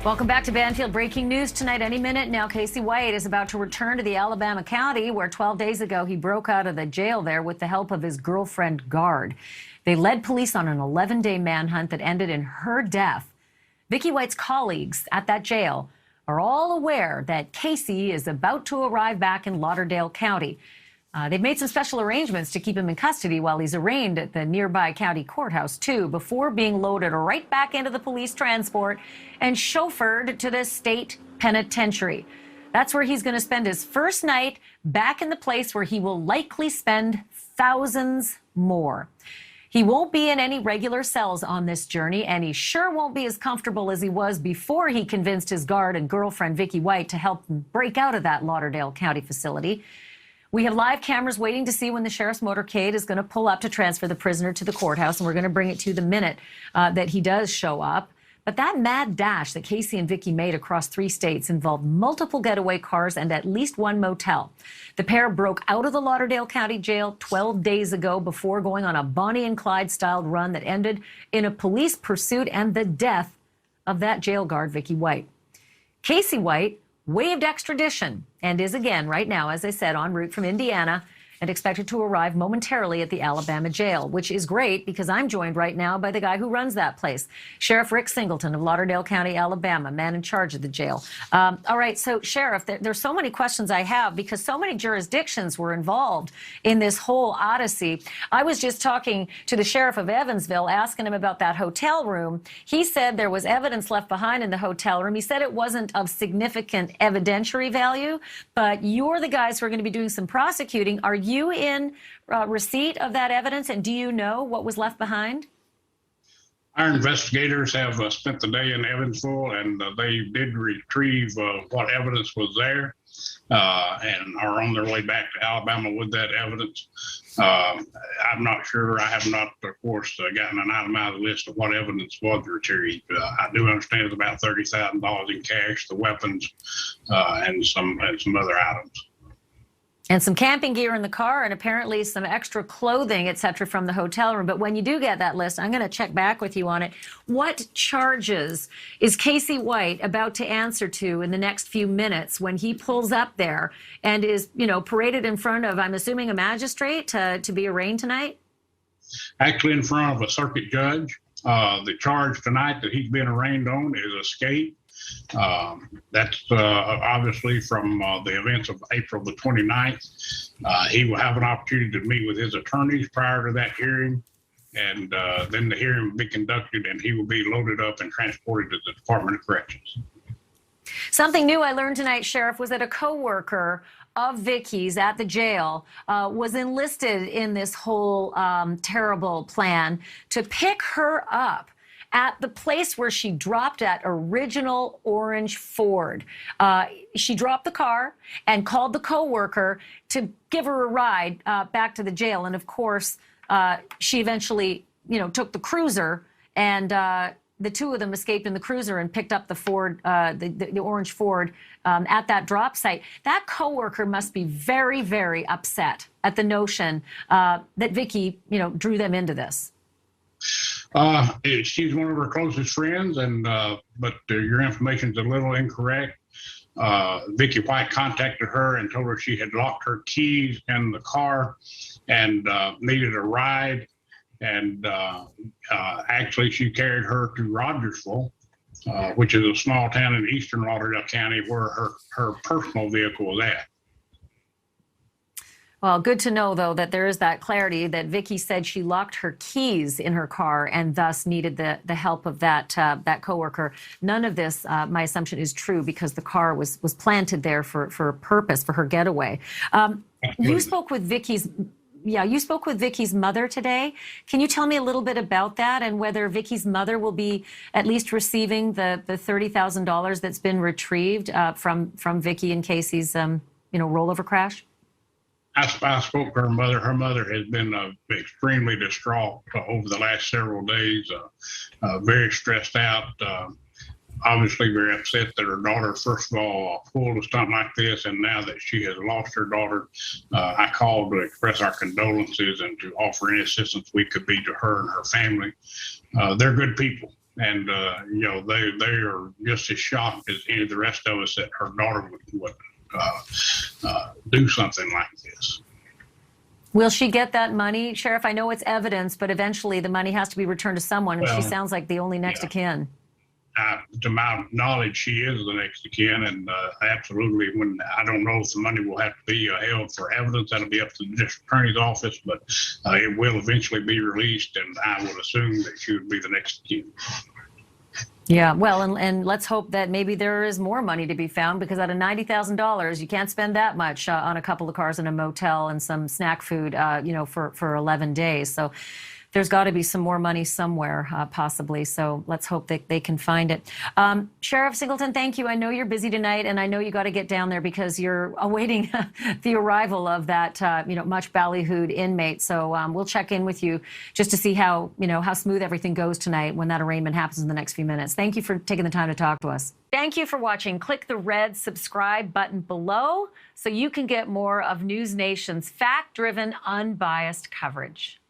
Welcome back to Banfield. Breaking news tonight. Any minute now, Casey White is about to return to the Alabama county where 12 days ago he broke out of the jail there with the help of his girlfriend guard. They led police on an 11-day manhunt that ended in her death. Vicky White's colleagues at that jail are all aware that Casey is about to arrive back in Lauderdale County. They've made some special arrangements to keep him in custody while he's arraigned at the nearby county courthouse, too, before being loaded right back into the police transport and chauffeured to the state penitentiary. That's where he's going to spend his first night back in the place where he will likely spend thousands more. He won't be in any regular cells on this journey, and he sure won't be as comfortable as he was before he convinced his guard and girlfriend, Vicky White, to help him break out of that Lauderdale County facility. We have live cameras waiting to see when the sheriff's motorcade is going to pull up to transfer the prisoner to the courthouse, and we're going to bring it to you the minute that he does show up. But that mad dash that Casey and Vicky made across 3 states involved multiple getaway cars and at least 1 motel. The pair broke out of the Lauderdale County Jail 12 days ago before going on a Bonnie and Clyde-styled run that ended in a police pursuit and the death of that jail guard, Vicky White. Casey White waived extradition and is again right now, as I said, en route from Indiana and expected to arrive momentarily at the Alabama jail, which is great because I'm joined right now by the guy who runs that place, Sheriff Rick Singleton of Lauderdale County, Alabama, man in charge of the jail. All right, so Sheriff, there's so many questions I have because so many jurisdictions were involved in this whole odyssey. I was just talking to the sheriff of Evansville, asking him about that hotel room. He said there was evidence left behind in the hotel room. He said it wasn't of significant evidentiary value, but you're the guys who are going to be doing some prosecuting. Are you in receipt of that evidence, and do you know what was left behind? Our investigators have spent the day in Evansville, and they did retrieve what evidence was there and are on their way back to Alabama with that evidence. I'm not sure. I have not, of course, gotten an itemized list of what evidence was retrieved. I do understand it's about $30,000 in cash, the weapons, and some other items. And some camping gear in the car and apparently some extra clothing, et cetera, from the hotel room. But when you do get that list, I'm going to check back with you on it. What charges is Casey White about to answer to in the next few minutes when he pulls up there and is, paraded in front of, I'm assuming, a magistrate to be arraigned tonight? Actually, in front of a circuit judge. The charge tonight that he's being arraigned on is escape. That's obviously from the events of April the 29th. He will have an opportunity to meet with his attorneys prior to that hearing, and then the hearing will be conducted, and he will be loaded up and transported to the Department of Corrections. Something new I learned tonight, Sheriff, was that a co-worker of Vicky's at the jail was enlisted in this whole terrible plan to pick her up at the place where she dropped that original orange Ford. She dropped the car and called the co-worker to give her a ride back to the jail. And of course, she eventually, took the cruiser, and the two of them escaped in the cruiser and picked up the Ford, the orange Ford at that drop site. That co-worker must be very, very upset at the notion that Vicky, drew them into this. She's one of her closest friends, but your information's a little incorrect. Vicky White contacted her and told her she had locked her keys in the car and needed a ride. And actually, she carried her to Rogersville, which is a small town in eastern Lauderdale County where her personal vehicle was at. Well, good to know, though, that there is that clarity that Vicky said she locked her keys in her car and thus needed the help of that coworker. None of this, my assumption, is true because the car was planted there for a purpose, for her getaway. You spoke with Vicky's mother today. Can you tell me a little bit about that and whether Vicky's mother will be at least receiving the $30,000 that's been retrieved from Vicky and Casey's rollover crash? I spoke to her mother. Her mother has been extremely distraught over the last several days, very stressed out, obviously very upset that her daughter, first of all, pulled a stunt like this, and now that she has lost her daughter, I called to express our condolences and to offer any assistance we could be to her and her family. They're good people. And, they are just as shocked as any of the rest of us that her daughter would do something like this. Will she get that money, Sheriff? I know it's evidence, but eventually the money has to be returned to someone, and she sounds like the only next of kin. To my knowledge, she is the next of kin, and absolutely, when I don't know if the money will have to be held for evidence, that'll be up to the district attorney's office, but it will eventually be released, and I would assume that she would be the next of kin. Yeah, well, and let's hope that maybe there is more money to be found, because out of $90,000, you can't spend that much on a couple of cars in a motel and some snack food, for 11 days. So there's got to be some more money somewhere, possibly. So let's hope that they can find it. Sheriff Singleton, thank you. I know you're busy tonight, and I know you got to get down there because you're awaiting the arrival of that, much ballyhooed inmate. So we'll check in with you just to see how smooth everything goes tonight when that arraignment happens in the next few minutes. Thank you for taking the time to talk to us. Thank you for watching. Click the red subscribe button below so you can get more of NewsNation's fact-driven, unbiased coverage.